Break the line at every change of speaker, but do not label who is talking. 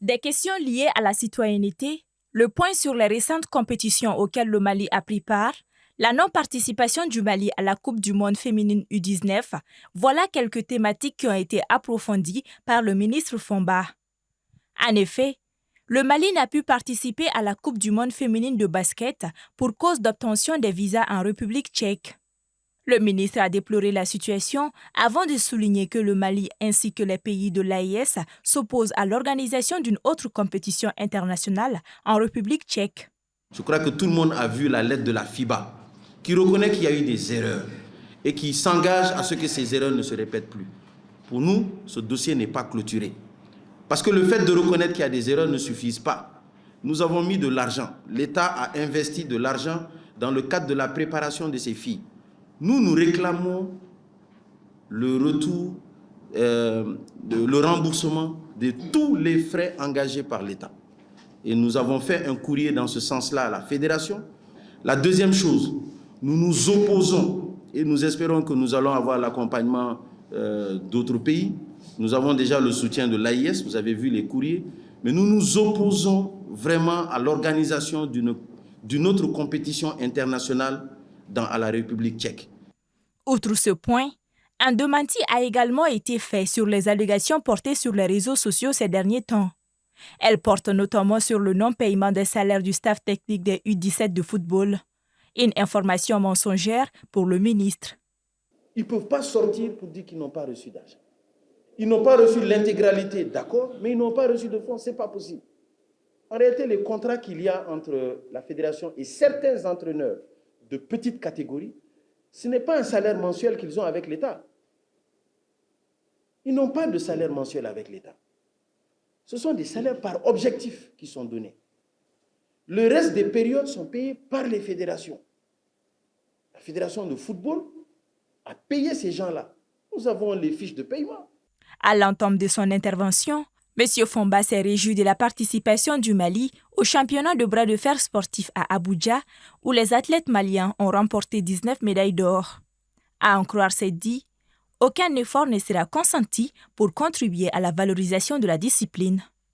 Des questions liées à la citoyenneté, le point sur les récentes compétitions auxquelles le Mali a pris part, la non-participation du Mali à la Coupe du monde féminine U19, voilà quelques thématiques qui ont été approfondies par le ministre Fomba. En effet, le Mali n'a pu participer à la Coupe du monde féminine de basket pour cause d'obtention des visas en République tchèque. Le ministre a déploré la situation avant de souligner que le Mali ainsi que les pays de l'AES s'opposent à l'organisation d'une autre compétition internationale en République tchèque.
Je crois que tout le monde a vu la lettre de la FIBA qui reconnaît qu'il y a eu des erreurs et qui s'engage à ce que ces erreurs ne se répètent plus. Pour nous, ce dossier n'est pas clôturé. Parce que le fait de reconnaître qu'il y a des erreurs ne suffit pas. Nous avons mis de l'argent. L'État a investi de l'argent dans le cadre de la préparation de ces filles. Nous réclamons le retour, le remboursement de tous les frais engagés par l'État. Et nous avons fait un courrier dans ce sens-là à la fédération. La deuxième chose, nous nous opposons et nous espérons que nous allons avoir l'accompagnement d'autres pays. Nous avons déjà le soutien de l'AIS, vous avez vu les courriers, mais nous nous opposons vraiment à l'organisation d'une autre compétition internationale à la République tchèque.
Outre ce point, un démenti a également été fait sur les allégations portées sur les réseaux sociaux ces derniers temps. Elles portent notamment sur le non-paiement des salaires du staff technique des U17 de football. Une information mensongère pour le ministre.
Ils ne peuvent pas sortir pour dire qu'ils n'ont pas reçu d'argent. Ils n'ont pas reçu l'intégralité, d'accord, mais ils n'ont pas reçu de fonds, ce n'est pas possible. En réalité, les contrats qu'il y a entre la fédération et certains entraîneurs de petite catégorie, ce n'est pas un salaire mensuel qu'ils ont avec l'État. Ils n'ont pas de salaire mensuel avec l'État. Ce sont des salaires par objectif qui sont donnés. Le reste des périodes sont payées par les fédérations. La fédération de football a payé ces gens-là. Nous avons les fiches de paiement.
À l'entame de son intervention, M. Fomba s'est réjoui de la participation du Mali au championnat de bras de fer sportif à Abuja, où les athlètes maliens ont remporté 19 médailles d'or. À en croire ses dits, aucun effort ne sera consenti pour contribuer à la valorisation de la discipline.